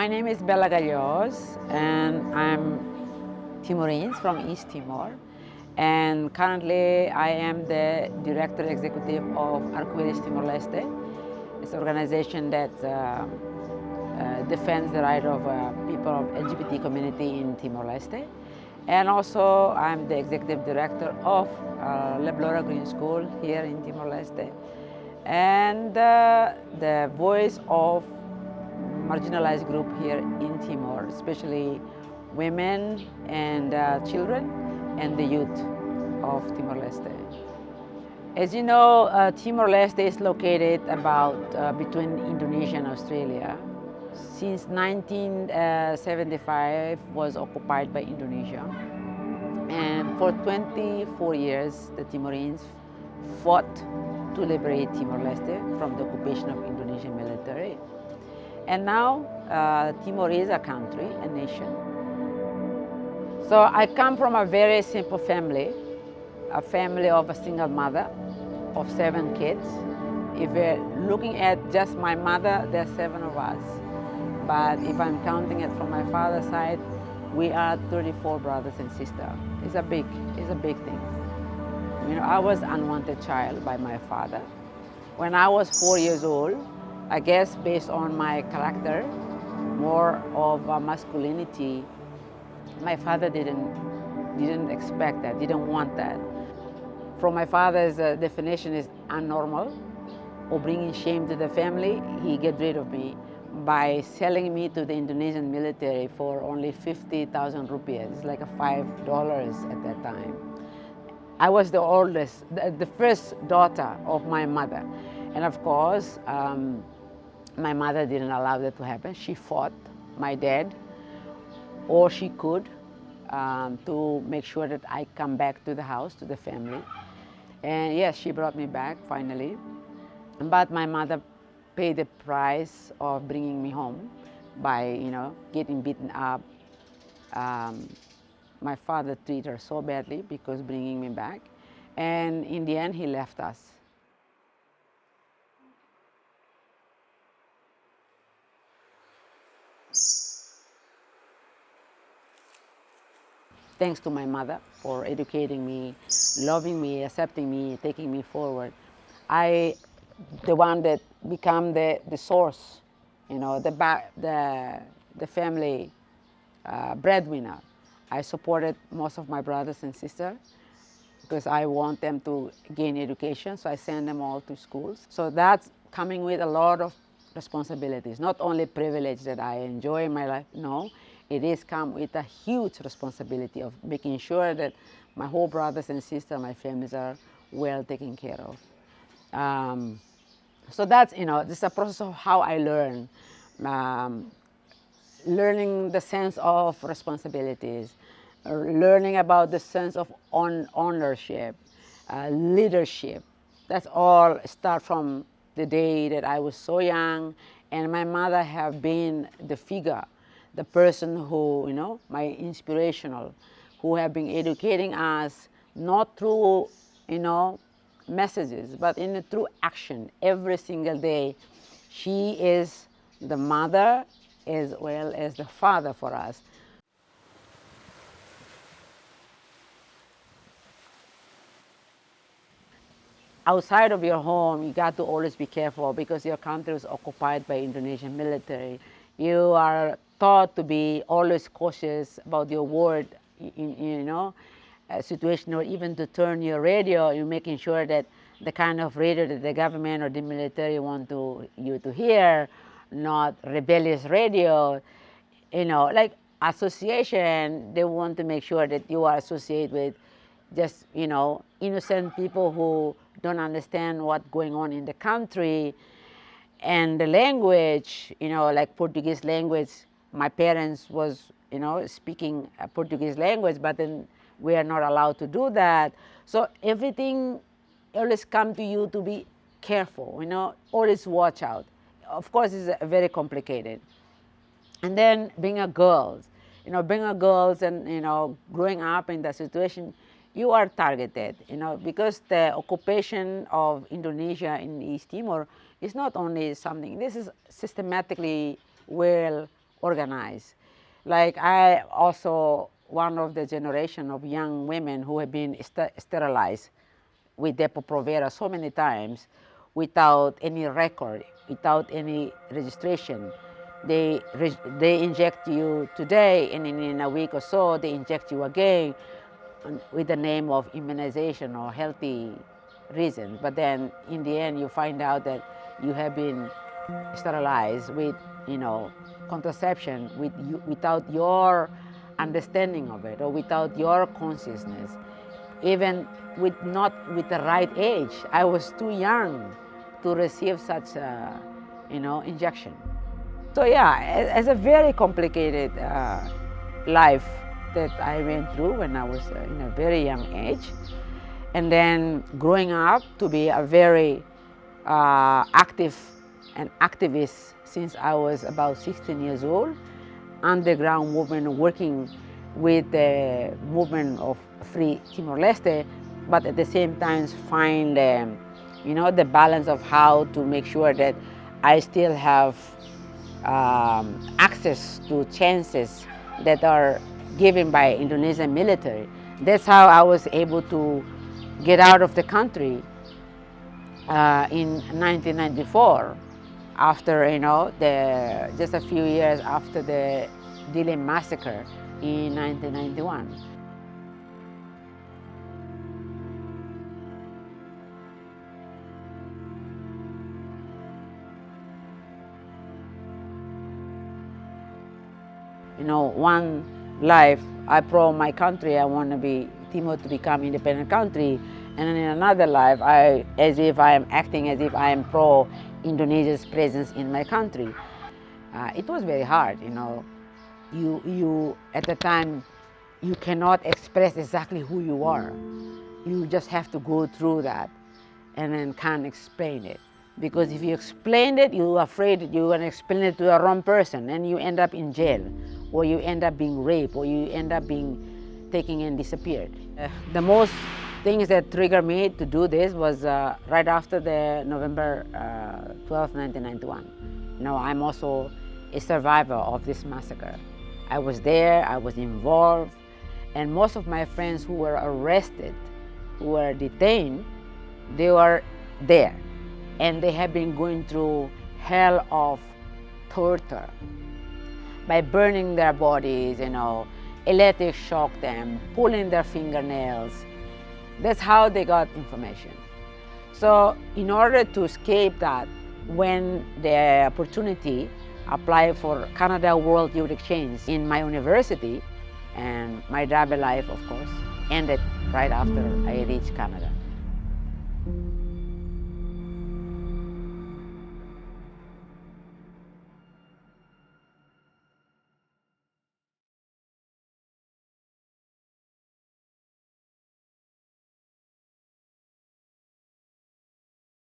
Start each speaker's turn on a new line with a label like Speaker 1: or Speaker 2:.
Speaker 1: My name is Bella Galyos, and I'm Timorese from East Timor. And currently, I am the Director Executive of Arcoiris Timor-Leste. It's an organization that defends the right of people of LGBT community in Timor-Leste. And also, I'm the Executive Director of Lub Green School here in Timor-Leste. And the voice of marginalized group here in Timor, especially women and children and the youth of Timor-Leste. As you know, Timor-Leste is located about between Indonesia and Australia. Since 1975 was occupied by Indonesia. And for 24 years, the Timorese fought to liberate Timor-Leste from the occupation of Indonesian military. And now, Timor is a country, a nation. So I come from a very simple family, a family of a single mother of 7 kids. If we're looking at just my mother, there are 7 of us. But if I'm counting it from my father's side, we are 34 brothers and sisters. It's a big thing. You know, I was an unwanted child by my father. When I was 4 years old, I guess based on my character, more of masculinity, my father didn't expect that, didn't want that. From my father's definition is abnormal or bringing shame to the family, he get rid of me by selling me to the Indonesian military for only 50,000 rupiah. It's like $5 at that time. I was the oldest, the first daughter of my mother. And of course, my mother didn't allow that to happen. She fought my dad, or she could, to make sure that I come back to the house, to the family. And yes, she brought me back finally. But my mother paid the price of bringing me home by, you know, getting beaten up. My father treated her so badly because bringing me back. And in the end, he left us. Thanks to my mother for educating me, loving me, accepting me, taking me forward. The one that become the source, you know, the family breadwinner. I supported most of my brothers and sisters because I want them to gain education, so I send them all to schools. So that's coming with a lot of responsibilities, not only privilege that I enjoy in my life, no, it is come with a huge responsibility of making sure that my whole brothers and sisters, my families are well taken care of. So that's, you know, this is a process of how I learn. Learning the sense of responsibilities, learning about the sense of ownership, leadership. That's all start from the day that I was so young, and my mother have been the figure, the person who, you know, my inspirational, who have been educating us, not through, you know, messages, but through action every single day. She is the mother as well as the father for us. Outside of your home, you got to always be careful because your country is occupied by Indonesian military. You are taught to be always cautious about your word, you know, a situation, or even to turn your radio, you're making sure that the kind of radio that the government or the military want you to hear, not rebellious radio, you know, like association, they want to make sure that you are associated with just, you know, innocent people who don't understand what's going on in the country. And the language, you know, like Portuguese language, my parents was, you know, speaking a Portuguese language, but then we are not allowed to do that. So everything always come to you to be careful, you know, always watch out. Of course, it's very complicated. And then being a girl, you know, and, you know, growing up in that situation, you are targeted, you know, because the occupation of Indonesia in East Timor is not only something, this is systematically well organized. Like I also one of the generation of young women who have been sterilized with Depo-Provera so many times without any record, without any registration. They inject you today, and in a week or so they inject you again with the name of immunization or healthy reasons. But then in the end you find out that you have been sterilized with, contraception without your understanding of it or without your consciousness, even not with the right age. I was too young to receive such injection. So yeah, it's a very complicated life that I went through when I was in a very young age. And then growing up to be a very active and activist since I was about 16 years old, underground movement, working with the movement of Free Timor-Leste, but at the same time find the balance of how to make sure that I still have access to chances that are given by Indonesian military. That's how I was able to get out of the country in 1994, after just a few years after the Dili massacre in 1991. One life, I pro my country, I want to be Timor to become independent country, and then in another life, as if I am acting as if I am pro Indonesia's presence in my country. It was very hard, You at the time, you cannot express exactly who you are. You just have to go through that, and then can't explain it. Because if you explain it, you're afraid that you're going to explain it to the wrong person, and you end up in jail, or you end up being raped, or you end up being taken and disappeared. The most things that triggered me to do this was right after the November 12, 1991. I'm also a survivor of this massacre. I was there, I was involved, and most of my friends who were arrested, who were detained, they were there. And they have been going through hell of torture by burning their bodies, electric shock them, pulling their fingernails. That's how they got information. So in order to escape that, when the opportunity applied for Canada World Youth Exchange in my university, and my double life, of course, ended right after I reached Canada.